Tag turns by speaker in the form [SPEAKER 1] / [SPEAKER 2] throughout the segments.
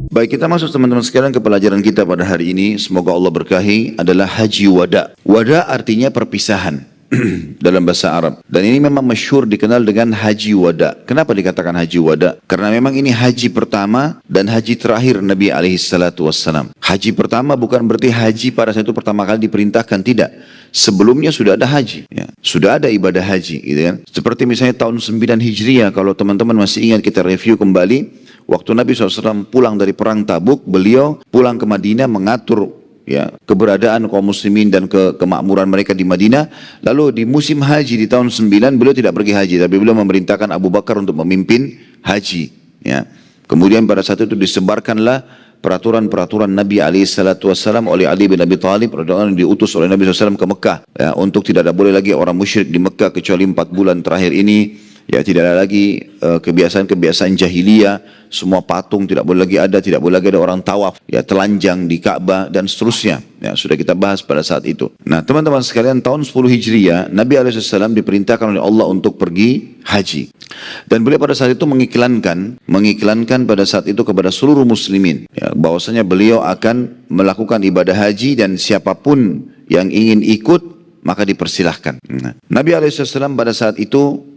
[SPEAKER 1] Baik, kita masuk teman-teman sekalian ke pelajaran kita pada hari ini. Semoga Allah berkahi, adalah haji wada. Wada artinya perpisahan dalam bahasa Arab. Dan ini memang masyhur dikenal dengan haji wada. Kenapa dikatakan haji wada? Karena memang ini haji pertama dan haji terakhir Nabi SAW. Haji pertama bukan berarti haji pada saat itu pertama kali diperintahkan, tidak. Sebelumnya sudah ada haji, ya. Sudah ada ibadah haji, gitu kan. Seperti misalnya tahun 9 Hijriah, kalau teman-teman masih ingat, kita review kembali. Waktu Nabi SAW pulang dari perang Tabuk, beliau pulang ke Madinah mengatur, ya, keberadaan kaum muslimin dan kemakmuran mereka di Madinah. Lalu di musim haji di tahun 9 beliau tidak pergi haji, tapi beliau memerintahkan Abu Bakar untuk memimpin haji, ya. Kemudian pada saat itu disebarkanlah peraturan-peraturan Nabi SAW oleh Ali bin Abi Thalib yang diutus oleh Nabi SAW ke Mekah, ya, untuk tidak ada boleh lagi orang musyrik di Mekah kecuali 4 bulan terakhir ini. Ya, tidak ada lagi kebiasaan-kebiasaan jahiliyah, semua patung tidak boleh lagi ada, tidak boleh lagi ada orang tawaf, ya, telanjang di Ka'bah dan seterusnya. Ya, sudah kita bahas pada saat itu. Nah, teman-teman sekalian, tahun 10 Hijriah, Nabi SAW diperintahkan oleh Allah untuk pergi haji. Dan beliau pada saat itu mengiklankan pada saat itu kepada seluruh muslimin, ya, bahwasanya beliau akan melakukan ibadah haji dan siapapun yang ingin ikut maka dipersilahkan. Nah, Nabi SAW pada saat itu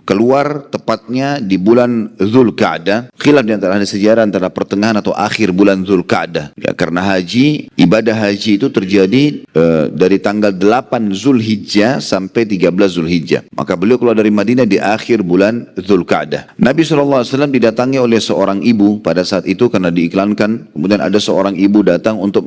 [SPEAKER 1] keluar tepatnya di bulan Dzulqa'dah. Khilaf di antara ahli sejarah antara pertengahan atau akhir bulan Dzulqa'dah. Ya, karena ibadah haji itu terjadi dari tanggal 8 Zulhijjah sampai 13 Zulhijjah. Maka beliau keluar dari Madinah di akhir bulan Dzulqa'dah. Nabi SAW didatangi oleh seorang ibu pada saat itu karena diiklankan. Kemudian ada seorang ibu datang untuk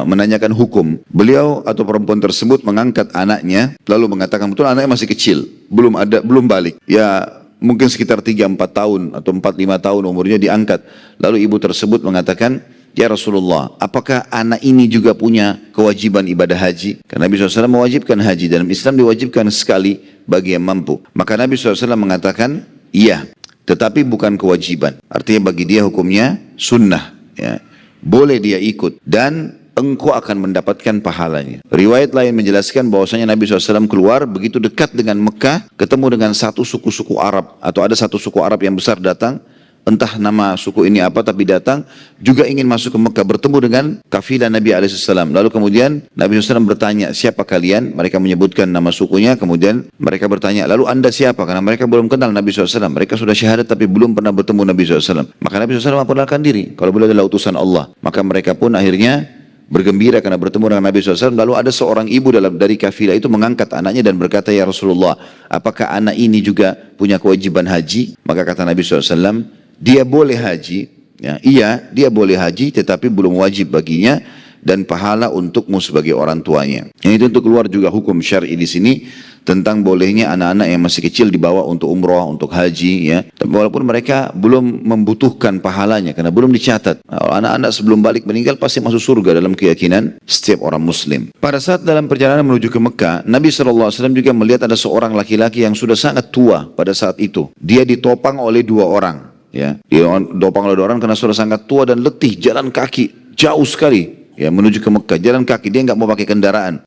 [SPEAKER 1] menanyakan hukum. Beliau atau perempuan tersebut mengangkat anaknya lalu mengatakan, betul anaknya masih kecil, belum balik, ya mungkin sekitar 3-4 tahun atau 4-5 tahun umurnya, diangkat. Lalu ibu tersebut mengatakan, ya Rasulullah, apakah anak ini juga punya kewajiban ibadah haji? Karena Nabi SAW mewajibkan haji, dalam Islam diwajibkan sekali bagi yang mampu. Maka Nabi SAW mengatakan, iya, tetapi bukan kewajiban. Artinya bagi dia hukumnya sunnah, ya. Boleh dia ikut dan engkau akan mendapatkan pahalanya. Riwayat lain menjelaskan bahwasanya Nabi SAW keluar begitu dekat dengan Mekah, ketemu dengan satu suku-suku Arab, atau ada satu suku Arab yang besar datang, entah nama suku ini apa, tapi datang juga ingin masuk ke Mekah, bertemu dengan kafilah Nabi SAW. Lalu kemudian Nabi SAW bertanya, siapa kalian? Mereka menyebutkan nama sukunya. Kemudian mereka bertanya, lalu anda siapa? Karena mereka belum kenal Nabi SAW. Mereka sudah syahadat tapi belum pernah bertemu Nabi SAW. Maka Nabi SAW memperkenalkan diri kalau beliau adalah utusan Allah. Maka mereka pun akhirnya bergembira karena bertemu dengan Nabi SAW. Lalu ada seorang ibu dari kafilah itu mengangkat anaknya dan berkata, ya Rasulullah, apakah anak ini juga punya kewajiban haji? Maka kata Nabi SAW, dia boleh haji, ya, iya dia boleh haji tetapi belum wajib baginya dan pahala untukmu sebagai orang tuanya. Ini tentu keluar juga hukum syar'i di sini tentang bolehnya anak-anak yang masih kecil dibawa untuk umroh, untuk haji, ya. Walaupun mereka belum membutuhkan pahalanya karena belum dicatat. Anak-anak sebelum balik meninggal pasti masuk surga dalam keyakinan setiap orang muslim. Pada saat dalam perjalanan menuju ke Mekah, Nabi SAW juga melihat ada seorang laki-laki yang sudah sangat tua pada saat itu. Dia ditopang oleh 2 orang, ya. Dia ditopang oleh 2 orang karena sudah sangat tua dan letih, jalan kaki jauh sekali, ya, menuju ke Mekah, jalan kaki, dia nggak mau pakai kendaraan.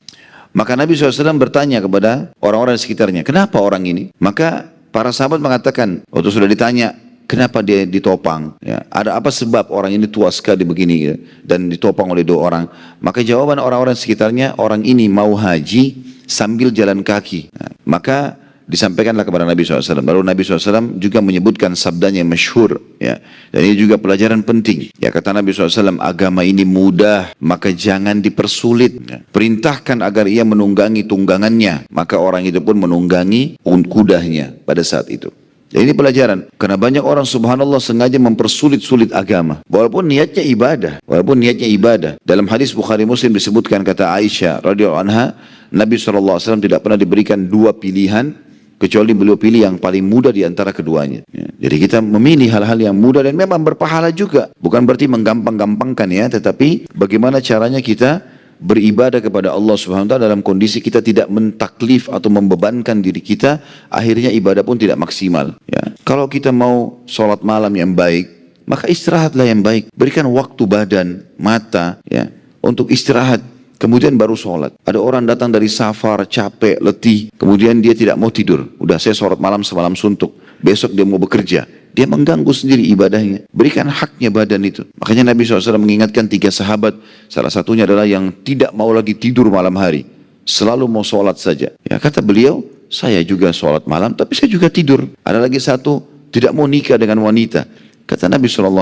[SPEAKER 1] Maka Nabi SAW bertanya kepada orang-orang di sekitarnya, kenapa orang ini? Maka para sahabat mengatakan, waktu sudah ditanya, kenapa dia ditopang? Ya, ada apa sebab orang ini tua sekali begini, ya, dan ditopang oleh 2 orang? Maka jawaban orang-orang di sekitarnya, orang ini mau haji sambil jalan kaki. Nah, maka disampaikanlah kepada Nabi SAW. Lalu Nabi SAW juga menyebutkan sabdanya yang masyhur, ya. Dan ini juga pelajaran penting. Ya, kata Nabi SAW, agama ini mudah, maka jangan dipersulit. Ya. Perintahkan agar ia menunggangi tunggangannya, maka orang itu pun menunggangi kudanya pada saat itu. Jadi ini pelajaran. Karena banyak orang subhanallah sengaja mempersulit-sulit agama. Walaupun niatnya ibadah. Dalam hadis Bukhari Muslim disebutkan, kata Aisyah radhiyallahu anha, Nabi SAW tidak pernah diberikan 2 pilihan kecuali beliau pilih yang paling mudah di antara keduanya. Ya. Jadi kita memilih hal-hal yang mudah dan memang berpahala juga. Bukan berarti menggampang-gampangkan, ya, tetapi bagaimana caranya kita beribadah kepada Allah Subhanahu wa taala dalam kondisi kita tidak mentaklif atau membebankan diri kita, akhirnya ibadah pun tidak maksimal. Ya. Kalau kita mau sholat malam yang baik, maka istirahatlah yang baik. Berikan waktu badan, mata, ya, untuk istirahat. Kemudian baru sholat. Ada orang datang dari safar, capek, letih. Kemudian dia tidak mau tidur. Udah saya sholat malam semalam suntuk. Besok dia mau bekerja. dia mengganggu sendiri ibadahnya. Berikan haknya badan itu. Makanya Nabi SAW mengingatkan 3 sahabat, salah satunya adalah yang tidak mau lagi tidur malam hari, selalu mau sholat saja. Ya, kata beliau, saya juga sholat malam, tapi saya juga tidur. Ada lagi satu, tidak mau nikah dengan wanita. Kata Nabi SAW,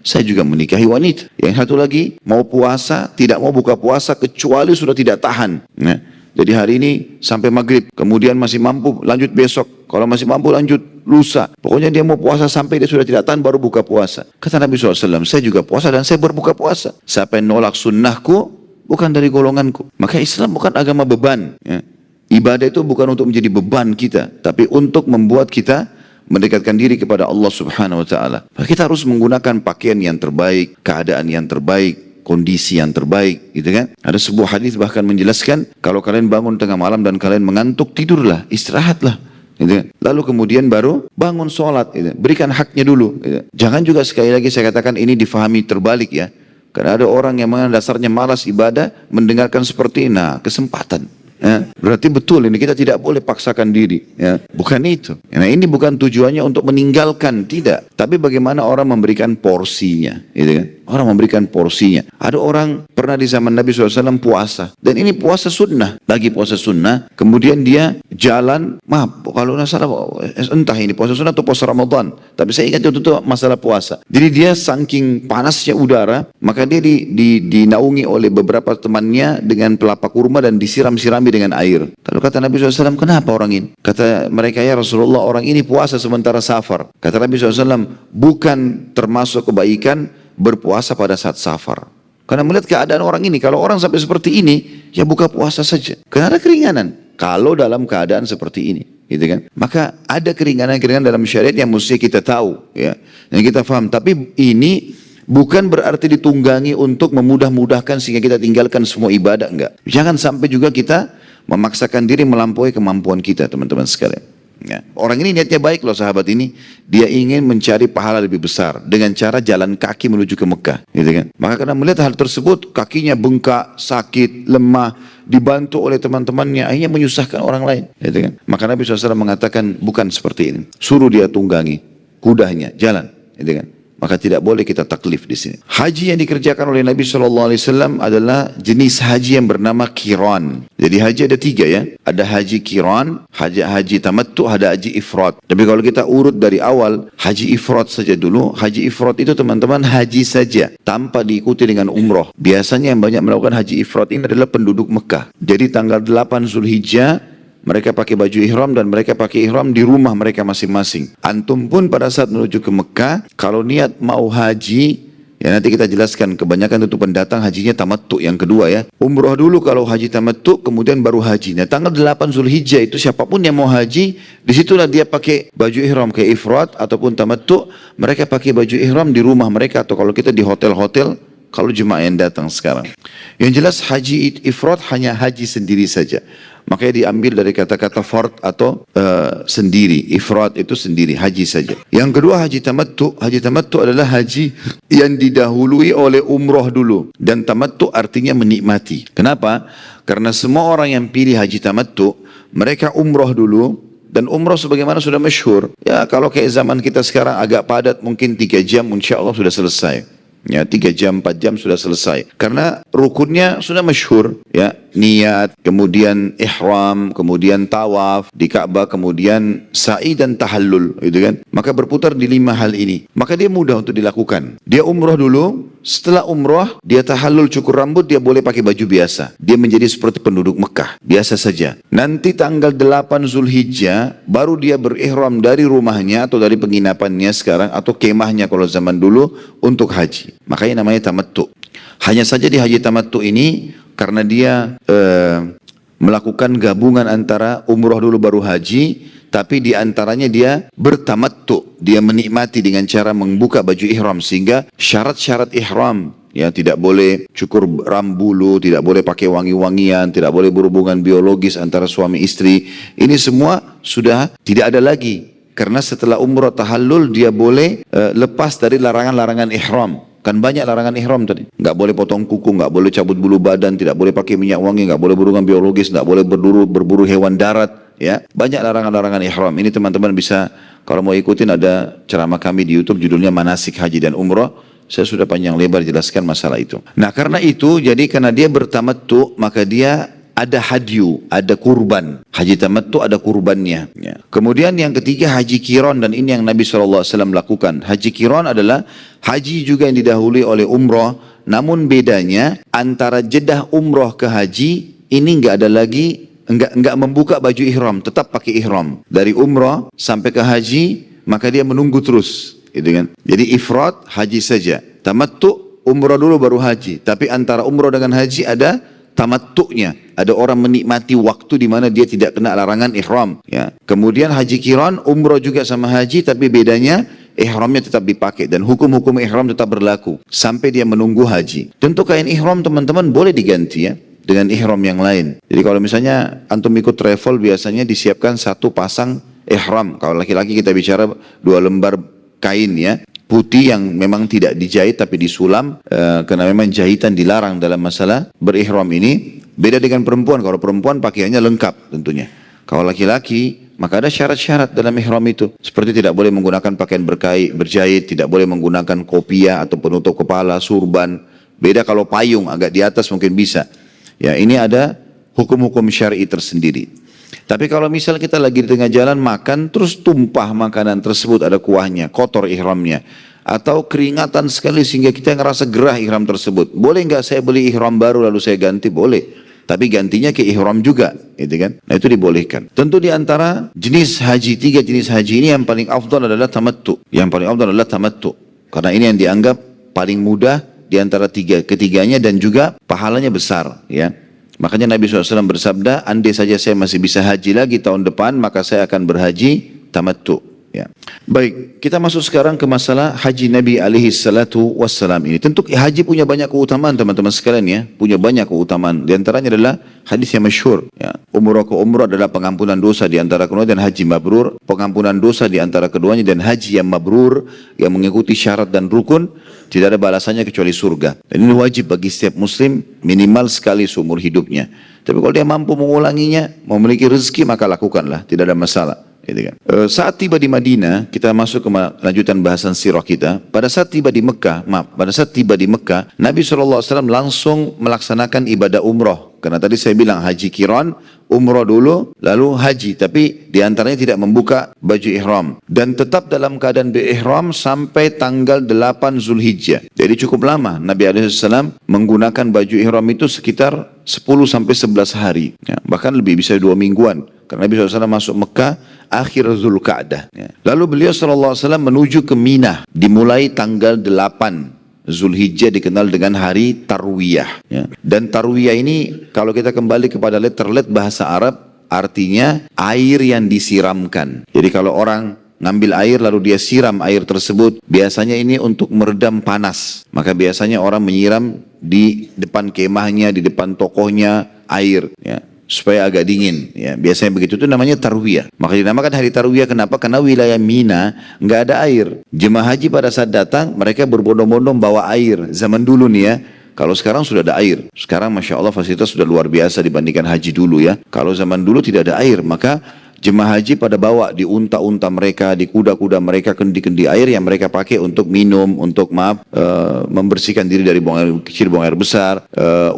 [SPEAKER 1] saya juga menikahi wanita. Yang satu lagi, mau puasa, tidak mau buka puasa, kecuali sudah tidak tahan. Nah, jadi hari ini sampai maghrib, kemudian masih mampu, lanjut besok. Kalau masih mampu, lanjut lusa. Pokoknya dia mau puasa sampai dia sudah tidak tahan, baru buka puasa. Kata Nabi SAW, saya juga puasa dan saya berbuka puasa. Siapa yang nolak sunnahku, bukan dari golonganku. Maka Islam bukan agama beban. Ya. Ibadah itu bukan untuk menjadi beban kita, tapi untuk membuat kita mendekatkan diri kepada Allah Subhanahu wa taala. Kita harus menggunakan pakaian yang terbaik, keadaan yang terbaik, kondisi yang terbaik, gitu kan? Ada sebuah hadis bahkan menjelaskan, kalau kalian bangun tengah malam dan kalian mengantuk, tidurlah, istirahatlah, gitu kan? Lalu kemudian baru bangun sholat, gitu. Berikan haknya dulu, gitu. Jangan juga sekali lagi saya katakan ini difahami terbalik ya. Karena ada orang yang dasarnya malas ibadah, mendengarkan seperti ini, nah kesempatan. Ya, berarti betul ini kita tidak boleh paksakan diri, ya. Bukan itu. Nah, ini bukan tujuannya untuk meninggalkan, tidak. Tapi bagaimana orang memberikan porsinya, gitu kan? Orang memberikan porsinya. Ada orang pernah di zaman Nabi SAW puasa, dan ini puasa sunnah. Lagi puasa sunnah, kemudian dia jalan, maaf kalau nggak salah, entah ini puasa sunnah atau puasa Ramadan, tapi saya ingat itu masalah puasa. Jadi dia saking panasnya udara, maka dia dinaungi oleh beberapa temannya dengan pelapa kurma dan disiram-sirami dengan air. Lalu kata Nabi SAW, kenapa orang ini? Kata mereka, ya Rasulullah, orang ini puasa sementara safar. Kata Nabi SAW, bukan termasuk kebaikan berpuasa pada saat safar. Karena melihat keadaan orang ini, kalau orang sampai seperti ini, ya buka puasa saja. Karena ada keringanan. Kalau dalam keadaan seperti ini, gitu kan? Maka ada keringanan-keringanan dalam syariat yang mesti kita tahu, ya, yang kita paham. Tapi ini bukan berarti ditunggangi untuk memudah-mudahkan sehingga kita tinggalkan semua ibadah, enggak. Jangan sampai juga kita memaksakan diri melampaui kemampuan kita, teman-teman sekalian. Ya. Orang ini niatnya baik loh, sahabat ini. Dia ingin mencari pahala lebih besar dengan cara jalan kaki menuju ke Mekah, gitu kan? Maka karena melihat hal tersebut, kakinya bengkak, sakit, lemah, dibantu oleh teman-temannya, akhirnya menyusahkan orang lain, gitu kan? Maka Nabi SAW mengatakan bukan seperti ini. Suruh dia tunggangi kudanya, jalan, gitu kan? Maka tidak boleh kita taklif di sini. Haji yang dikerjakan oleh Nabi SAW adalah jenis haji yang bernama qiran. Jadi haji ada 3 ya. Ada haji qiran, haji tamattu, ada haji ifrat. Tapi kalau kita urut dari awal, haji ifrat saja dulu. Haji ifrat itu teman-teman haji saja, tanpa diikuti dengan umroh. Biasanya yang banyak melakukan haji ifrat ini adalah penduduk Mekah. Jadi tanggal 8 Zulhijjah, mereka pakai baju ihram dan mereka pakai ihram di rumah mereka masing-masing. Antum pun pada saat menuju ke Mekah, kalau niat mau haji, ya nanti kita jelaskan, kebanyakan itu pendatang hajinya tamattu yang kedua ya. Umroh dulu kalau haji tamattu, kemudian baru haji. Nah tanggal 8 Zulhijjah itu siapapun yang mau haji, disitulah dia pakai baju ihram kayak ifrat ataupun tamattu. Mereka pakai baju ihram di rumah mereka, atau kalau kita di hotel-hotel, kalau jemaah yang datang sekarang. Yang jelas haji ifrat hanya haji sendiri saja. Makanya diambil dari kata-kata fard atau sendiri. Ifrat itu sendiri, haji saja. Yang kedua haji tamattu. Haji tamattu adalah haji yang didahului oleh umroh dulu. Dan tamattu artinya menikmati. Kenapa? Karena semua orang yang pilih haji tamattu, mereka umroh dulu. Dan umroh sebagaimana sudah masyhur. Ya kalau kayak zaman kita sekarang agak padat, mungkin 3 jam insya Allah sudah selesai. Ya 3 jam, 4 jam sudah selesai. Karena rukunnya sudah masyhur, ya, niat, kemudian ihram, kemudian tawaf di Ka'bah, kemudian sa'i dan tahallul, gitu kan? Maka berputar di 5 hal ini. Maka dia mudah untuk dilakukan. Dia umroh dulu, setelah umroh dia tahallul, cukur rambut, dia boleh pakai baju biasa. Dia menjadi seperti penduduk Mekah, biasa saja. Nanti tanggal 8 Zulhijjah baru dia berihram dari rumahnya atau dari penginapannya sekarang atau kemahnya kalau zaman dulu untuk haji. Makanya namanya tamattu. Hanya saja di haji tamattu ini karena dia melakukan gabungan antara umroh dulu baru haji, tapi di antaranya dia bertamattu, dia menikmati dengan cara membuka baju ihram, sehingga syarat-syarat ihram, ya, tidak boleh cukur rambulu, tidak boleh pakai wangi-wangian, tidak boleh berhubungan biologis antara suami istri. Ini semua sudah tidak ada lagi. Karena setelah umrah tahallul dia boleh lepas dari larangan-larangan ihram. Kan banyak larangan ihram tadi. Nggak boleh potong kuku, nggak boleh cabut bulu badan, tidak boleh pakai minyak wangi, nggak boleh berhubungan biologis, nggak boleh berburu hewan darat. ya. Banyak larangan-larangan ihram. Ini teman-teman bisa kalau mau ikutin ada ceramah kami di YouTube judulnya Manasik Haji dan Umrah. Saya sudah panjang lebar jelaskan masalah itu. Nah, karena itu jadi karena dia bertamattu maka dia ada hadyu, ada kurban. Haji tamattu ada kurbannya. Ya. Kemudian yang ketiga haji qiran dan ini yang Nabi SAW lakukan. Haji qiran adalah haji juga yang didahului oleh umrah. Namun bedanya antara jedah umrah ke haji ini enggak ada lagi, enggak membuka baju ihram, tetap pakai ihram. Dari umrah sampai ke haji maka dia menunggu terus. Gitu kan? Jadi ifrat haji saja. Tamattu umrah dulu baru haji. Tapi antara umrah dengan haji ada tamattu'nya. Ada orang menikmati waktu di mana dia tidak kena larangan ihram. Ya. Kemudian haji qiran, umrah juga sama haji, tapi bedanya ihramnya tetap dipakai dan hukum-hukum ihram tetap berlaku sampai dia menunggu haji. Tentu kain ihram teman-teman boleh diganti ya dengan ihram yang lain. Jadi kalau misalnya antum ikut travel biasanya disiapkan satu pasang ihram. Kalau laki-laki kita bicara 2 lembar kain ya. Putih yang memang tidak dijahit tapi disulam karena memang jahitan dilarang dalam masalah berihram ini. Beda dengan perempuan, kalau perempuan pakaiannya lengkap tentunya. Kalau laki-laki maka ada syarat-syarat dalam ihram itu. Seperti tidak boleh menggunakan pakaian berjahit, tidak boleh menggunakan kopiah atau penutup kepala, surban. Beda kalau payung agak di atas mungkin bisa. Ya, ini ada hukum-hukum syar'i tersendiri. Tapi kalau misal kita lagi di tengah jalan makan terus tumpah makanan tersebut ada kuahnya, kotor ihramnya. Atau keringatan sekali sehingga kita ngerasa gerah ihram tersebut. Boleh nggak saya beli ihram baru lalu saya ganti? Boleh. Tapi gantinya ke ihram juga. Gitu kan? Nah itu dibolehkan. Tentu di antara jenis haji, 3 jenis haji ini yang paling afdal adalah tamattu. Yang paling afdal adalah tamattu. Karena ini yang dianggap paling mudah di antara ketiganya dan juga pahalanya besar. Ya. Makanya Nabi SAW bersabda, andai saja saya masih bisa haji lagi tahun depan, maka saya akan berhaji tamattu. Ya. Baik, kita masuk sekarang ke masalah haji Nabi SAW ini. Tentu haji punya banyak keutamaan teman-teman sekalian ya, punya banyak keutamaan. Di antaranya adalah hadis yang masyhur. Ya. Umrah ke umrah adalah pengampunan dosa di antara keduanya dan haji mabrur. Pengampunan dosa di antara keduanya dan haji yang mabrur yang mengikuti syarat dan rukun. Tidak ada balasannya kecuali surga. Dan ini wajib bagi setiap muslim minimal sekali seumur hidupnya. Tapi kalau dia mampu mengulanginya, memiliki rezeki maka lakukanlah, tidak ada masalah. Gitu kan. Saat tiba di Madinah, kita masuk ke lanjutan bahasan sirah kita. Pada saat tiba di Mekah, Nabi SAW langsung melaksanakan ibadah umrah. Karena tadi saya bilang haji qiran, umrah dulu, lalu haji. Tapi diantaranya tidak membuka baju ihram. Dan tetap dalam keadaan berihram sampai tanggal 8 Zulhijjah. Jadi cukup lama Nabi SAW menggunakan baju ihram itu sekitar 10-11 hari. Ya, bahkan lebih bisa 2 mingguan. Karena Nabi SAW masuk Mekah akhir Zulqa'dah. Ya. Lalu beliau SAW menuju ke Mina. Dimulai tanggal 8 Zulhijjah dikenal dengan hari Tarwiyah. Ya. Dan Tarwiyah ini kalau kita kembali kepada letterlet bahasa Arab artinya air yang disiramkan. Jadi kalau orang ngambil air lalu dia siram air tersebut, biasanya ini untuk meredam panas. Maka biasanya orang menyiram di depan kemahnya, di depan tokohnya air. Ya. Supaya agak dingin, ya biasanya begitu, itu namanya tarwiyah. Maka dinamakan hari tarwiyah kenapa? Karena wilayah Mina nggak ada air. Jemaah haji pada saat datang mereka berbondong-bondong bawa air. Zaman dulu nih ya, kalau sekarang sudah ada air. Sekarang masya Allah fasilitas sudah luar biasa dibandingkan haji dulu ya. Kalau zaman dulu tidak ada air, maka jemaah haji pada bawa di unta-unta mereka, di kuda-kuda mereka, kendi-kendi air yang mereka pakai untuk minum, untuk membersihkan diri dari buang air kecil, buang air besar,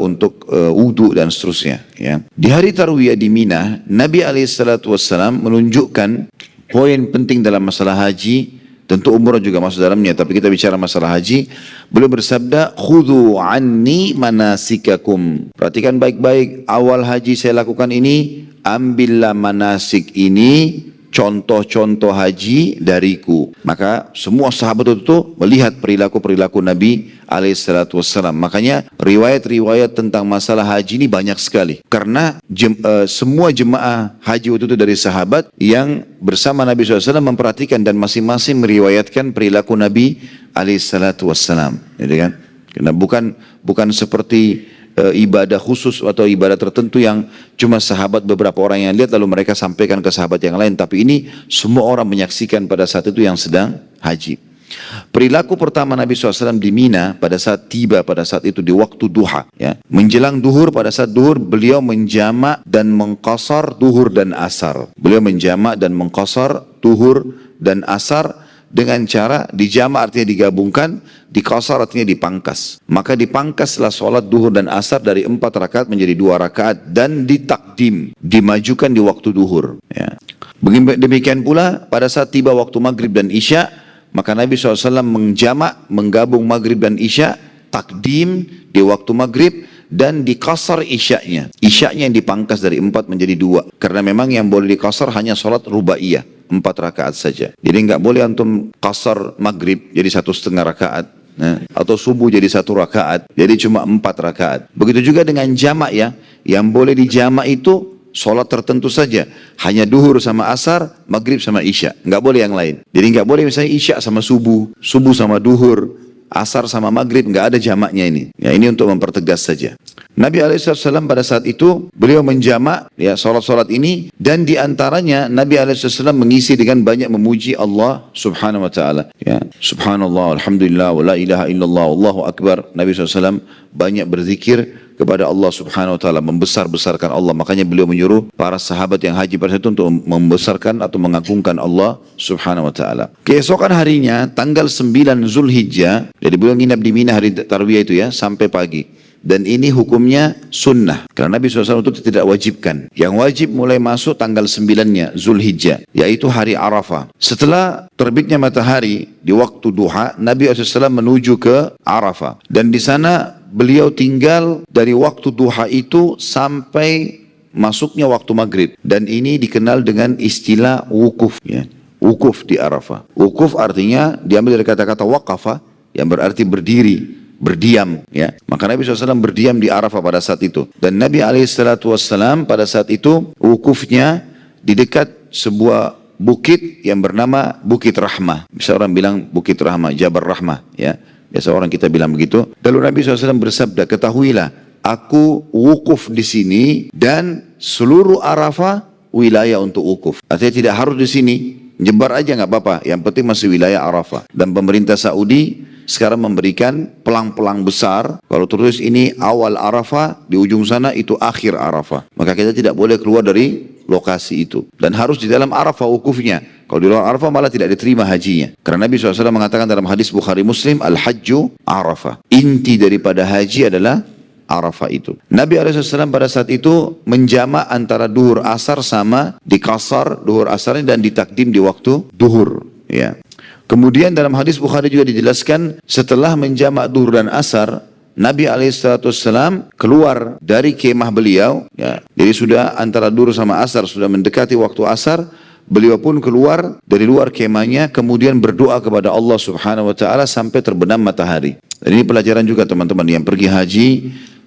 [SPEAKER 1] untuk wudu dan seterusnya. Ya. Di hari Tarwiyah di Mina, Nabi SAW menunjukkan poin penting dalam masalah haji. Tentu umrah juga masuk dalamnya, tapi kita bicara masalah haji. Beliau bersabda, khudhu anni manasikakum. Perhatikan baik-baik, awal haji saya lakukan ini, ambillah manasik ini, contoh-contoh haji dariku. Maka semua sahabat itu melihat perilaku-perilaku Nabi SAW. Makanya riwayat-riwayat tentang masalah haji ini banyak sekali. Karena semua jemaah haji waktu itu dari sahabat yang bersama Nabi SAW memperhatikan dan masing-masing meriwayatkan perilaku Nabi SAW. Gitu kan? Karena bukan seperti ibadah khusus atau ibadah tertentu yang cuma sahabat beberapa orang yang lihat lalu mereka sampaikan ke sahabat yang lain, tapi ini semua orang menyaksikan pada saat itu yang sedang haji. Perilaku pertama Nabi SAW di Mina pada saat tiba pada saat itu di waktu duha, ya. Menjelang duhur, pada saat duhur beliau menjamak dan mengqasar duhur dan asar. Beliau menjamak dan mengqasar duhur dan asar dengan cara dijamak artinya digabungkan, diqasar artinya dipangkas. Maka dipangkaslah sholat duhur dan asar dari 4 rakaat menjadi 2 rakaat dan ditakdim, dimajukan di waktu duhur. Ya. Demikian pula pada saat tiba waktu maghrib dan isya, maka Nabi SAW menjamak, menggabung maghrib dan isya, takdim di waktu maghrib, dan dikasar isya'nya. Isya'nya yang dipangkas dari 4 menjadi 2. Karena memang yang boleh dikasar hanya sholat rubaiyah, 4 rakaat saja. Jadi nggak boleh antum kasar maghrib jadi 1,5 rakaat. Nah, atau subuh jadi 1 rakaat, jadi cuma 4 rakaat. Begitu juga dengan jamak ya, yang boleh dijamak itu sholat tertentu saja, hanya duhur sama asar, maghrib sama isya, nggak boleh yang lain. Jadi nggak boleh misalnya isya sama subuh, subuh sama duhur, asar sama maghrib, nggak ada jamaknya ini. Ya, ini untuk mempertegas saja. Nabi SAW pada saat itu beliau menjamak ya sholat-sholat ini, dan diantaranya Nabi SAW mengisi dengan banyak memuji Allah Subhanahu Wa Taala. Ya, Subhanallah, Alhamdulillah, wa la ilaha illallah, Allahu Akbar. Nabi SAW banyak berzikir kepada Allah Subhanahu Wa Taala, membesar-besarkan Allah. Makanya beliau menyuruh para sahabat yang haji pada saat itu untuk membesarkan atau mengagungkan Allah Subhanahu Wa Taala. Keesokan harinya tanggal 9 Zulhijjah, jadi beliau nginap di Mina hari Tarwiyah itu ya sampai pagi. Dan ini hukumnya sunnah, karena Nabi SAW itu tidak wajibkan. Yang wajib mulai masuk tanggal 9-nya Zulhijjah, yaitu hari Arafah. Setelah terbitnya matahari di waktu duha, Nabi SAW menuju ke Arafah. Dan di sana beliau tinggal dari waktu duha itu sampai masuknya waktu maghrib. Dan ini dikenal dengan istilah wukuf. Ya. Wukuf di Arafah. Wukuf artinya diambil dari kata-kata waqafa, yang berarti berdiri, berdiam, ya. Maka Nabi SAW berdiam di Arafah pada saat itu. Dan Nabi SAW pada saat itu wukufnya di dekat sebuah bukit yang bernama Bukit Rahmah. Bisa orang bilang Bukit Rahmah, Jabal Rahmah, ya. Biasa orang kita bilang begitu. Lalu Nabi SAW bersabda, ketahuilah, aku wukuf di sini dan seluruh Arafah wilayah untuk wukuf. Artinya tidak harus di sini, nyebar aja nggak apa-apa. Yang penting masih wilayah Arafah. Dan pemerintah Saudi sekarang memberikan pelang-pelang besar. Kalau terus ini awal Arafah, di ujung sana itu akhir Arafah. Maka kita tidak boleh keluar dari lokasi itu. Dan harus di dalam Arafah wukufnya. Kalau di luar Arafah malah tidak diterima hajinya. Karena Nabi SAW mengatakan dalam hadis Bukhari Muslim, Al-Hajju Arafah. Inti daripada haji adalah Arafah itu. Nabi SAW pada saat itu menjamak antara duhur asar sama dikasar duhur asarnya dan ditakdim di waktu duhur. Ya. Kemudian dalam hadis Bukhari juga dijelaskan setelah menjamak duhur dan asar, Nabi SAW keluar dari kemah beliau. Ya. Jadi sudah antara duhur sama asar, sudah mendekati waktu asar, beliau pun keluar dari luar kemahnya, kemudian berdoa kepada Allah Subhanahu Wa Taala sampai terbenam matahari. Dan ini pelajaran juga teman-teman yang pergi haji,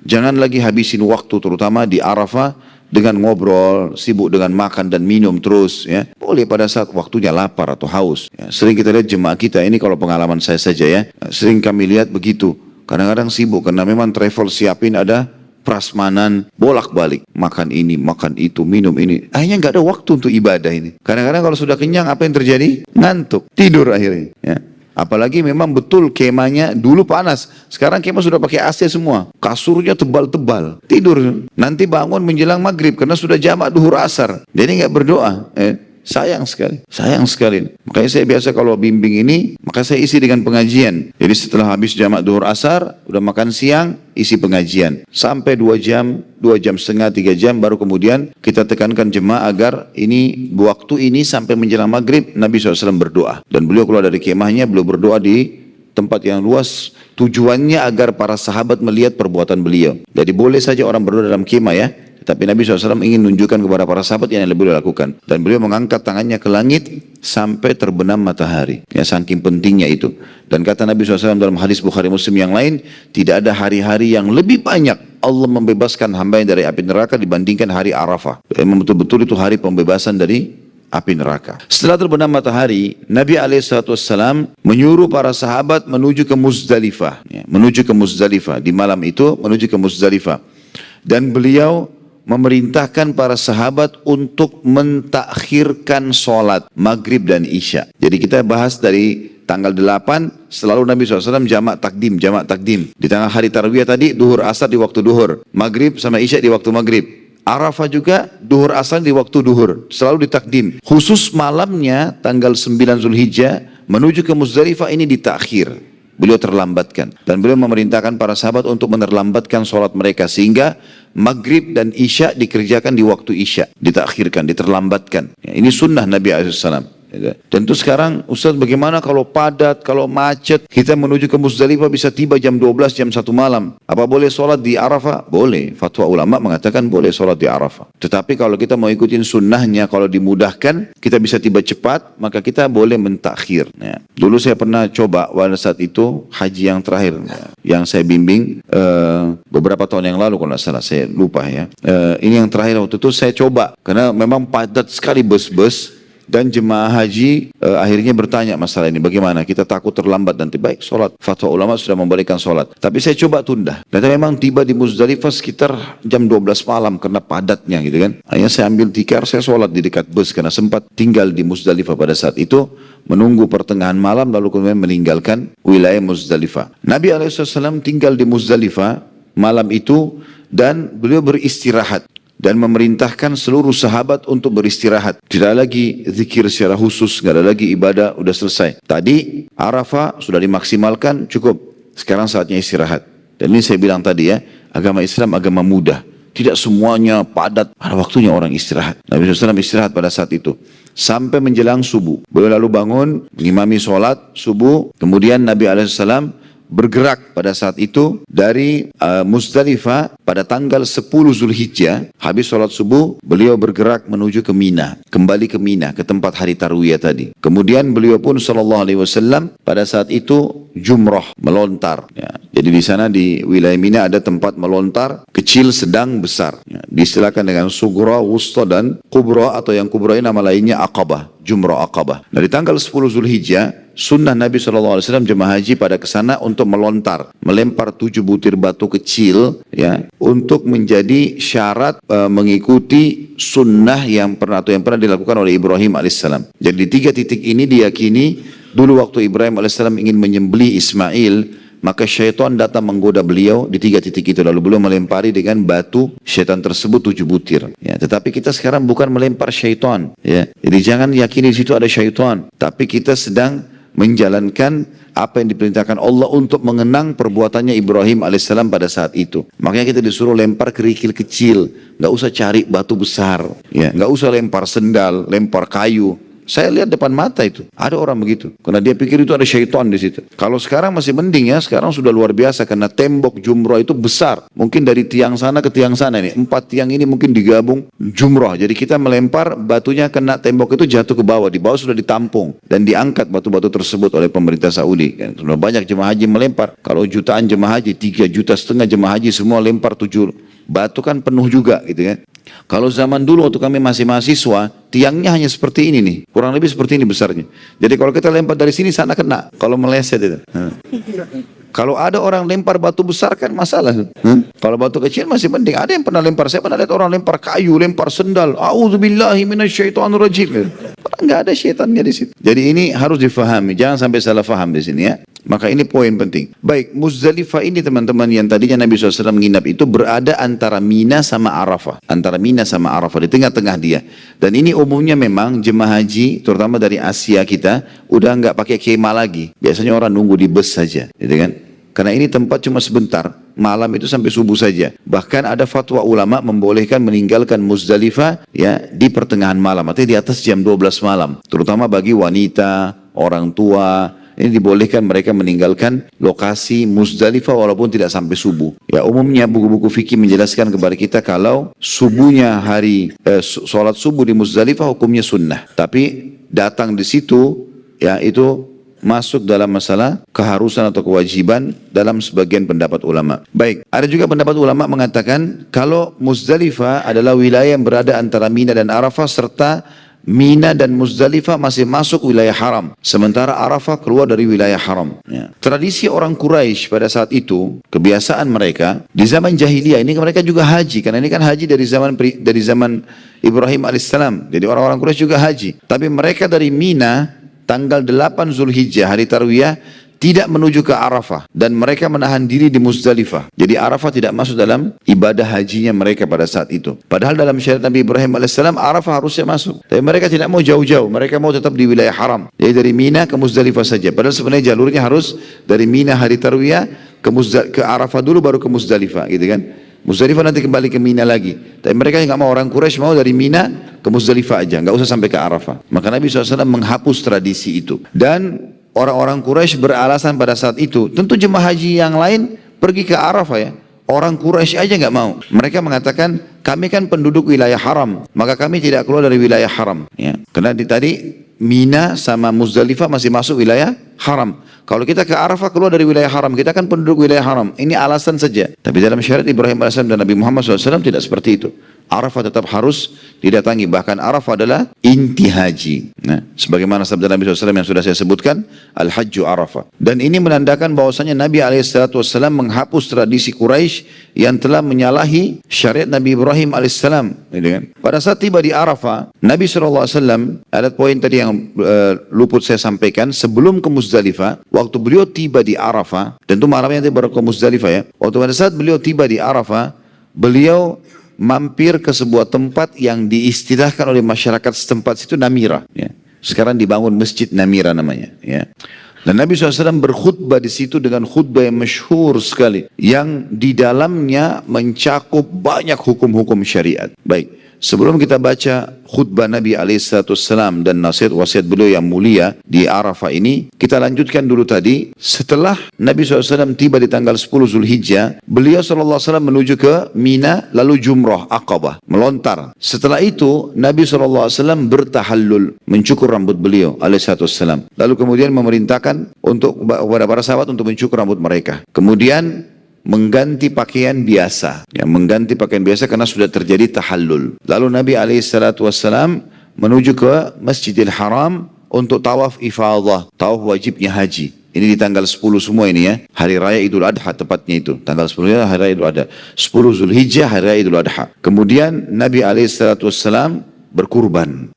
[SPEAKER 1] jangan lagi habisin waktu terutama di Arafah dengan ngobrol, sibuk dengan makan dan minum terus, ya. Boleh pada saat waktunya lapar atau haus. Ya. Sering kita lihat jemaah kita ini, kalau pengalaman saya saja ya, sering kami lihat begitu. Kadang-kadang sibuk karena memang travel siapin ada prasmanan bolak-balik, makan ini, makan itu, minum ini. Akhirnya nggak ada waktu untuk ibadah ini. Kadang-kadang kalau sudah kenyang apa yang terjadi? Ngantuk, tidur akhirnya. Ya. Apalagi memang betul kemahnya dulu panas, sekarang kemah sudah pakai AC semua, kasurnya tebal-tebal, tidur. Nanti bangun menjelang maghrib karena sudah jamak duhur asar, jadi nggak berdoa. Sayang sekali, sayang sekali. Makanya saya biasa kalau bimbing ini, maka saya isi dengan pengajian. Jadi setelah habis jamak duhur asar, udah makan siang, isi pengajian. Sampai 2 jam, 2,5 jam, 3 jam, baru kemudian kita tekankan jemaah agar ini, waktu ini sampai menjelang maghrib, Nabi SAW berdoa. Dan beliau keluar dari kemahnya, beliau berdoa di tempat yang luas, tujuannya agar para sahabat melihat perbuatan beliau. Jadi boleh saja orang berdoa dalam kemah ya, tapi Nabi SAW ingin menunjukkan kepada para sahabat yang beliau lakukan. Dan beliau mengangkat tangannya ke langit sampai terbenam matahari. Ya, saking pentingnya itu. Dan kata Nabi SAW dalam hadis Bukhari Muslim yang lain, tidak ada hari-hari yang lebih banyak Allah membebaskan hambanya dari api neraka dibandingkan hari Arafah. Memang betul-betul itu hari pembebasan dari api neraka. Setelah terbenam matahari, Nabi SAW menyuruh para sahabat menuju ke Muzdalifah. Ya, menuju ke Muzdalifah. Di malam itu menuju ke Muzdalifah. Dan beliau memerintahkan para sahabat untuk mentakhirkan sholat maghrib dan isya. Jadi kita bahas dari Tanggal 8 selalu Nabi SAW jamak takdim. Di tanggal hari tarwiyah tadi, duhur asar di waktu duhur. Maghrib sama isya di waktu maghrib. Arafah juga duhur asar di waktu duhur. Selalu ditakdim. Khusus malamnya tanggal 9 Zulhijjah menuju ke Muzdalifah ini ditakhir. Beliau terlambatkan. Dan beliau memerintahkan para sahabat untuk menerlambatkan sholat mereka. Sehingga maghrib dan isya dikerjakan di waktu isya. Ditakhirkan, diterlambatkan. Ya, ini sunnah Nabi SAW. Tentu sekarang Ustaz bagaimana kalau padat, kalau macet, kita menuju ke Muzdalifah bisa tiba jam 12, jam 1 malam. Apa boleh sholat di Arafah? Boleh. Fatwa ulama mengatakan boleh sholat di Arafah. Tetapi kalau kita mau ikutin sunnahnya, kalau dimudahkan, kita bisa tiba cepat, maka kita boleh mentakhir. Ya. Dulu saya pernah coba pada saat itu, haji yang terakhir, yang saya bimbing beberapa tahun yang lalu kalau tidak salah, saya lupa ya. Ini yang terakhir waktu itu saya coba, karena memang padat sekali bus-bus. Dan jemaah haji akhirnya bertanya masalah ini. Bagaimana? Kita takut terlambat nanti. Baik, sholat. Fatwa ulama sudah membolehkan sholat. Tapi saya coba tunda. Dan memang tiba di Muzdalifah sekitar jam 12 malam karena padatnya gitu kan. Akhirnya saya ambil tikar, saya sholat di dekat bus. Karena sempat tinggal di Muzdalifah pada saat itu. Menunggu pertengahan malam lalu kemudian meninggalkan wilayah Muzdalifah. Nabi SAW tinggal di Muzdalifah malam itu. Dan beliau beristirahat. Dan memerintahkan seluruh sahabat untuk beristirahat. Tidak lagi zikir secara khusus, tidak ada lagi ibadah, sudah selesai. Tadi Arafah sudah dimaksimalkan, cukup. Sekarang saatnya istirahat. Dan ini saya bilang tadi ya, agama Islam agama mudah. Tidak semuanya padat, pada waktunya orang istirahat. Nabi SAW istirahat pada saat itu. Sampai menjelang subuh. Beliau lalu bangun, mengimami sholat subuh. Kemudian Nabi SAW bergerak pada saat itu dari Muzdalifah pada tanggal 10 Zulhijjah. Habis sholat subuh, beliau bergerak menuju ke Mina. Kembali ke Mina, ke tempat hari tarwiyah tadi. Kemudian beliau pun SAW pada saat itu jumrah, melontar. Ya. Jadi di sana di wilayah Mina ada tempat melontar, kecil, sedang, besar. Ya. Diistilahkan dengan sugra, wusta, dan kubra, atau yang kubra ini nama lainnya Aqabah. Jumrah Aqabah. Dari tanggal 10 Zulhijjah, sunnah Nabi SAW jemaah haji pada kesana untuk melontar, melempar 7 butir batu kecil, ya, untuk menjadi syarat mengikuti sunnah yang pernah dilakukan oleh Ibrahim alaihissalam. Jadi di 3 titik ini diyakini dulu waktu Ibrahim alaihissalam ingin menyembelih Ismail, maka syaitan datang menggoda beliau di 3 titik itu. Lalu beliau melempari dengan batu syaitan tersebut 7 butir. Ya, tetapi kita sekarang bukan melempar syaitan. Ya. Jadi jangan yakini di situ ada syaitan. Tapi kita sedang menjalankan apa yang diperintahkan Allah untuk mengenang perbuatannya Ibrahim alaihissalam pada saat itu. Makanya kita disuruh lempar kerikil kecil. Nggak usah cari batu besar. Ya. Nggak usah lempar sendal, lempar kayu. Saya lihat depan mata itu, ada orang begitu. Karena dia pikir itu ada syaitan di situ. Kalau sekarang masih mending ya, sekarang sudah luar biasa. Karena tembok jumrah itu besar. Mungkin dari tiang sana ke tiang sana ini. 4 tiang ini mungkin digabung jumrah. Jadi kita melempar, batunya kena tembok itu jatuh ke bawah. Di bawah sudah ditampung. Dan diangkat batu-batu tersebut oleh pemerintah Saudi. Sudah banyak jemaah haji melempar. Kalau jutaan jemaah haji, 3,5 juta jemaah haji semua lempar 7 batu kan penuh juga gitu kan. Kalau zaman dulu waktu kami masih mahasiswa, tiangnya hanya seperti ini nih, kurang lebih seperti ini besarnya. Jadi kalau kita lempar dari sini sana kena, kalau meleset itu. Kalau ada orang lempar batu besar kan masalah. Kalau batu kecil masih penting. Ada yang pernah lempar, saya pernah lihat orang lempar kayu, lempar sendal. A'udzubillahi minasyaitonirrajim. Enggak ada syaitannya di situ. Jadi ini harus difahami, jangan sampai salah faham di sini ya. Maka ini poin penting. Baik, Muzdalifah ini teman-teman yang tadinya Nabi SAW menginap itu berada antara Mina sama Arafah. Antara Mina sama Arafah, di tengah-tengah dia. Dan ini umumnya memang jemaah haji, terutama dari Asia kita, udah nggak pakai kemah lagi. Biasanya orang nunggu di bus saja, gitu kan? Karena ini tempat cuma sebentar, malam itu sampai subuh saja. Bahkan ada fatwa ulama membolehkan meninggalkan Muzdalifah ya di pertengahan malam, artinya di atas jam 12 malam. Terutama bagi wanita, orang tua. Ini dibolehkan mereka meninggalkan lokasi Muzdalifah walaupun tidak sampai subuh. Ya umumnya buku-buku fikih menjelaskan kepada kita kalau subuhnya sholat subuh di Muzdalifah hukumnya sunnah. Tapi datang di situ ya itu masuk dalam masalah keharusan atau kewajiban dalam sebagian pendapat ulama. Baik, ada juga pendapat ulama mengatakan kalau Muzdalifah adalah wilayah yang berada antara Mina dan Arafah serta Mina dan Muzdalifah masih masuk wilayah haram. Sementara Arafah keluar dari wilayah haram. Ya. Tradisi orang Quraisy pada saat itu, kebiasaan mereka, di zaman jahiliyah ini mereka juga haji. Karena ini kan haji dari zaman Ibrahim alaihissalam. Jadi orang-orang Quraisy juga haji. Tapi mereka dari Mina tanggal 8 Zulhijjah hari Tarwiyah tidak menuju ke Arafah dan mereka menahan diri di Muzdalifah. Jadi Arafah tidak masuk dalam ibadah hajinya mereka pada saat itu. Padahal dalam syariat Nabi Ibrahim alaihissalam Arafah harusnya masuk. Tapi mereka tidak mau jauh-jauh, mereka mau tetap di wilayah haram. Jadi dari Mina ke Muzdalifah saja. Padahal sebenarnya jalurnya harus dari Mina hari Tarwiyah ke Arafah dulu baru ke Muzdalifah, gitu kan? Muzdalifah nanti kembali ke Mina lagi. Tapi mereka nggak mau, orang Quraisy mau dari Mina ke Muzdalifah aja, nggak usah sampai ke Arafah. Maka Nabi SAW menghapus tradisi itu. Dan orang-orang Quraisy beralasan pada saat itu, tentu jemaah haji yang lain pergi ke Arafah ya. Orang Quraisy aja nggak mau. Mereka mengatakan, kami kan penduduk wilayah haram, maka kami tidak keluar dari wilayah haram. Ya. Karena tadi Mina sama Muzdalifah masih masuk wilayah haram. Kalau kita ke Arafah keluar dari wilayah haram, kita kan penduduk wilayah haram. Ini alasan saja. Tapi dalam syariat Ibrahim AS dan Nabi Muhammad SAW tidak seperti itu. Arafah tetap harus didatangi. Bahkan Arafah adalah inti haji. Nah, sebagaimana sabda Nabi SAW yang sudah saya sebutkan, Al-Hajju Arafah. Dan ini menandakan bahwasanya Nabi SAW menghapus tradisi Quraisy yang telah menyalahi syariat Nabi Ibrahim AS. Pada saat tiba di Arafah, Nabi SAW, ada poin tadi yang luput saya sampaikan, sebelum ke Muzdalifah, waktu beliau tiba di Arafah, tentu malamnya nanti baru ke Muzdalifah ya, waktu pada saat beliau tiba di Arafah, beliau mampir ke sebuah tempat yang diistilahkan oleh masyarakat setempat situ Namira. Ya. Sekarang dibangun masjid Namira namanya. Ya. Dan Nabi SAW berkhutbah di situ dengan khutbah yang masyhur sekali, yang di dalamnya mencakup banyak hukum-hukum syariat. Baik. Sebelum kita baca khutbah Nabi SAW dan nasihat wasiat beliau yang mulia di Arafah ini, kita lanjutkan dulu tadi. Setelah Nabi SAW tiba di tanggal 10 Zulhijjah, beliau SAW menuju ke Mina, lalu Jumrah Aqabah, melontar. Setelah itu Nabi SAW bertahallul, mencukur rambut beliau alaihissalam. Lalu kemudian memerintahkan untuk kepada para sahabat untuk mencukur rambut mereka. Kemudian mengganti pakaian biasa, ya, mengganti pakaian biasa karena sudah terjadi tahallul. Lalu Nabi SAW menuju ke Masjidil Haram untuk tawaf ifadah, tawaf wajibnya haji. Ini di tanggal 10 semua ini ya, hari raya Idul Adha tepatnya itu. Tanggal 10 ya hari raya Idul Adha. 10 Zulhijjah hari raya Idul Adha. Kemudian Nabi SAW berkurban.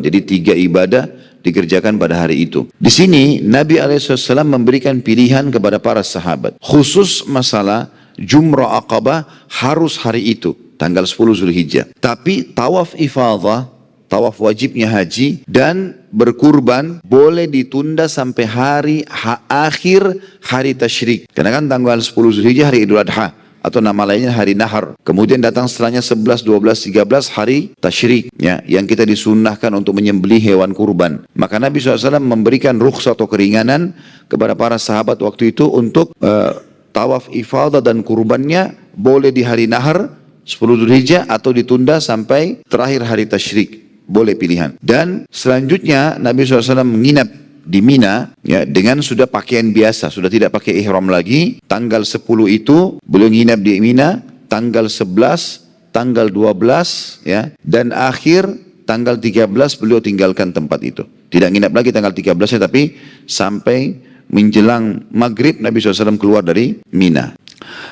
[SPEAKER 1] Jadi 3 ibadah dikerjakan pada hari itu. Di sini Nabi SAW memberikan pilihan kepada para sahabat. Khusus masalah Jumrah Aqabah harus hari itu, tanggal 10 Zulhijjah. Tapi tawaf ifadah, tawaf wajibnya haji dan berkurban boleh ditunda sampai akhir hari tasyrik. Karena kan tanggal 10 Zulhijjah hari Idul Adha, atau nama lainnya hari Nahar. Kemudian datang setelahnya 11, 12, 13 hari tasyrik, ya, yang kita disunnahkan untuk menyembelih hewan kurban. Maka Nabi SAW memberikan rukhsah atau keringanan kepada para sahabat waktu itu untuk tawaf ifadah dan kurbannya boleh di hari Nahar 10 Dzulhijjah atau ditunda sampai terakhir hari tasyrik. Boleh pilihan. Dan selanjutnya Nabi SAW menginap di Mina, ya, dengan sudah pakaian biasa, sudah tidak pakai ihram lagi. Tanggal 10 itu beliau nginap di Mina, tanggal 11, tanggal 12, ya, dan akhir tanggal 13 beliau tinggalkan tempat itu. Tidak nginap lagi tanggal 13 tapi sampai menjelang maghrib Nabi SAW keluar dari Mina.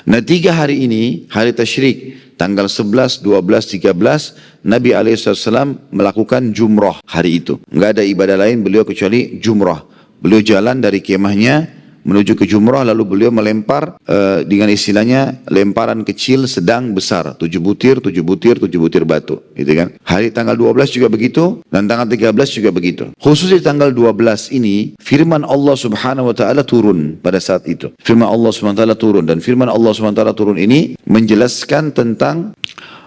[SPEAKER 1] Nah 3 hari ini, hari tasyrik, tanggal 11, 12, 13, Nabi SAW melakukan jumrah hari itu. Enggak ada ibadah lain beliau kecuali jumrah. Beliau jalan dari kemahnya menuju ke jumrah, lalu beliau melempar dengan istilahnya lemparan kecil, sedang, besar. 7 butir batu. Gitu kan. Hari tanggal 12 juga begitu, dan tanggal 13 juga begitu. Khusus di tanggal 12 ini, firman Allah Subhanahu wa Ta'ala turun pada saat itu. Firman Allah Subhanahu wa Ta'ala turun, dan firman Allah Subhanahu wa Ta'ala turun ini menjelaskan tentang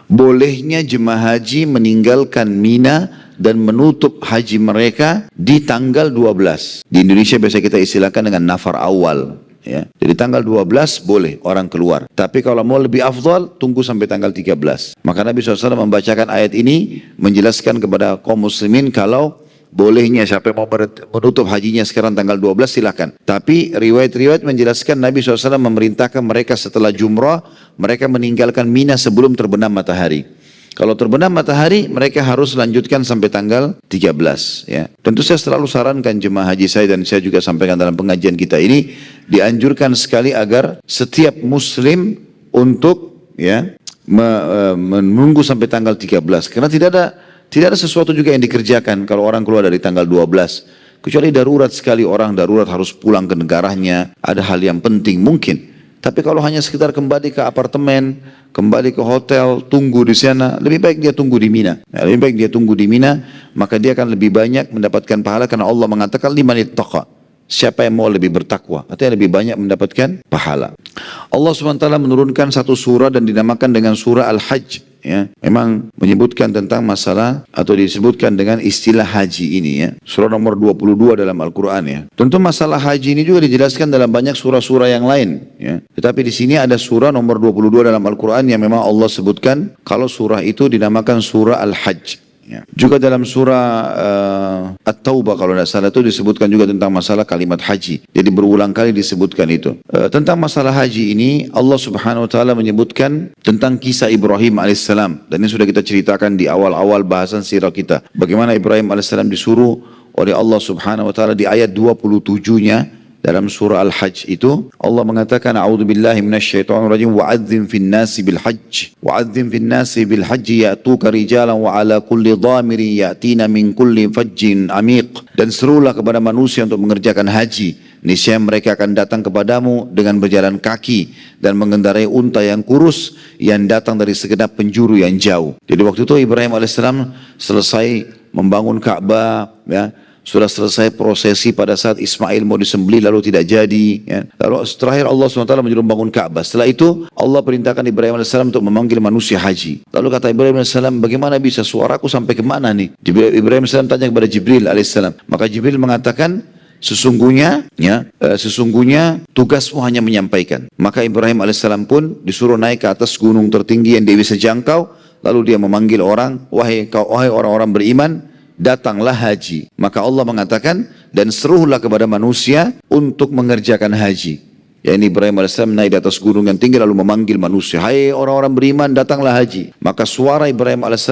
[SPEAKER 1] bolehnya jemaah haji meninggalkan Mina dan menutup haji mereka di tanggal 12. Di Indonesia biasa kita istilahkan dengan nafar awal. Ya. Jadi tanggal 12 boleh orang keluar. Tapi kalau mau lebih afdal, tunggu sampai tanggal 13. Maka Nabi SAW membacakan ayat ini menjelaskan kepada kaum muslimin kalau bolehnya siapa yang mau menutup hajinya sekarang tanggal 12 silakan. Tapi riwayat-riwayat menjelaskan Nabi SAW memerintahkan mereka setelah jumrah, mereka meninggalkan Mina sebelum terbenam matahari. Kalau terbenam matahari, mereka harus lanjutkan sampai tanggal 13. Ya. Tentu saya selalu sarankan jemaah haji saya, dan saya juga sampaikan dalam pengajian kita ini, dianjurkan sekali agar setiap muslim untuk, ya, menunggu sampai tanggal 13. Karena tidak ada sesuatu juga yang dikerjakan kalau orang keluar dari tanggal 12. Kecuali darurat sekali, orang darurat harus pulang ke negaranya, ada hal yang penting mungkin. Tapi kalau hanya sekitar kembali ke apartemen, kembali ke hotel, tunggu di sana, lebih baik dia tunggu di Mina. Lebih baik dia tunggu di Mina, maka dia akan lebih banyak mendapatkan pahala karena Allah mengatakan liman ittaqa. Siapa yang mau lebih bertakwa, artinya lebih banyak mendapatkan pahala. Allah SWT menurunkan satu surah dan dinamakan dengan surah Al-Hajj. Ya, memang menyebutkan tentang masalah atau disebutkan dengan istilah haji ini ya. Surah nomor 22 dalam Al-Quran ya. Tentu masalah haji ini juga dijelaskan dalam banyak surah-surah yang lain ya. Tetapi di sini ada surah nomor 22 dalam Al-Quran yang memang Allah sebutkan kalau surah itu dinamakan surah Al-Hajj. Ya. Juga dalam surah At-Taubah kalau tidak salah itu disebutkan juga tentang masalah kalimat haji. Jadi berulang kali disebutkan itu. Tentang masalah haji ini Allah Subhanahu Wa Taala menyebutkan tentang kisah Ibrahim alaihissalam dan ini sudah kita ceritakan di awal-awal bahasan sirah kita. Bagaimana Ibrahim alaihissalam disuruh oleh Allah Subhanahu Wa Taala di ayat 27-nya. Dalam surah Al-Hajj itu Allah mengatakan a'udzubillahi minasyaitonirrajim wa'adzim fin nasi bil hajj wa'adzim fin nasi bil hajj ya'tuka rijalan wa ala kulli dhamiri ya'tina min kulli fajjin amiq dan serulah kepada manusia untuk mengerjakan haji niscaya mereka akan datang kepadamu dengan berjalan kaki dan mengendarai unta yang kurus yang datang dari segenap penjuru yang jauh. Jadi waktu itu Ibrahim alaihissalam selesai membangun Ka'bah ya. Sudah selesai prosesi pada saat Ismail mau disembelih lalu tidak jadi ya. Lalu terakhir Allah SWT menyuruh bangun Ka'bah. Setelah itu Allah perintahkan Ibrahim AS untuk memanggil manusia haji. Lalu kata Ibrahim AS, bagaimana bisa suaraku sampai kemana nih? Ibrahim AS tanya kepada Jibril AS. Maka Jibril mengatakan sesungguhnya tugasmu hanya menyampaikan. Maka Ibrahim AS pun disuruh naik ke atas gunung tertinggi yang dia bisa jangkau. Lalu dia memanggil orang, wahai orang-orang beriman, datanglah haji. Maka Allah mengatakan dan serulah kepada manusia untuk mengerjakan haji. Ya ini Ibrahim AS naik di atas gunung yang tinggi lalu memanggil manusia, hai orang-orang beriman datanglah haji. Maka suara Ibrahim AS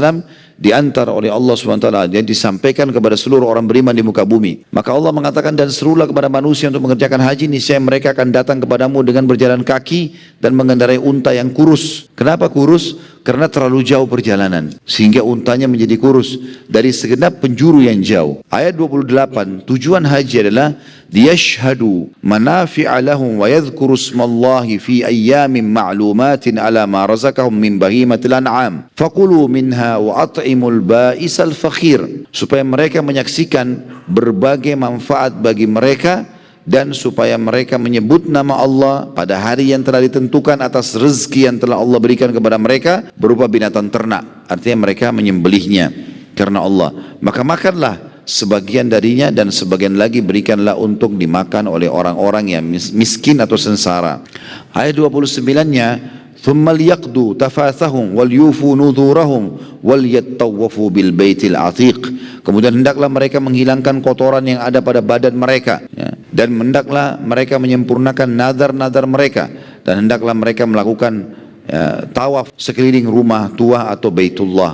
[SPEAKER 1] diantar oleh Allah SWT dan disampaikan kepada seluruh orang beriman di muka bumi. Maka Allah mengatakan dan serulah kepada manusia untuk mengerjakan haji, niscaya mereka akan datang kepadamu dengan berjalan kaki dan mengendarai unta yang kurus. Kenapa kurus? Karena terlalu jauh perjalanan sehingga untanya menjadi kurus dari segenap penjuru yang jauh. Ayat 28 tujuan haji adalah liyashhadu manafi'a lahum wa yadhkuru ismallahi fi ayyamin ma'lumatin ala ma razaqahum min bahimatil an'am faqulu minha wa at'imul ba'isal fakhir, supaya mereka menyaksikan berbagai manfaat bagi mereka dan supaya mereka menyebut nama Allah pada hari yang telah ditentukan atas rezeki yang telah Allah berikan kepada mereka berupa binatang ternak. Artinya mereka menyembelihnya karena Allah. Maka makanlah sebagian darinya dan sebagian lagi berikanlah untuk dimakan oleh orang-orang yang miskin atau sengsara. Ayat 29-nya ثُمَّ لِيَقْضُوا تَفَاثَهُمْ وَلْيُوفُوا نُذُورَهُمْ وَلْيَطَّوَّفُوا بِالْبَيْتِ الْعَتِيقِ. Kemudian hendaklah mereka menghilangkan kotoran yang ada pada badan mereka ya. Dan hendaklah mereka menyempurnakan nazar-nazar mereka dan hendaklah mereka melakukan tawaf sekeliling rumah tua atau Baitullah.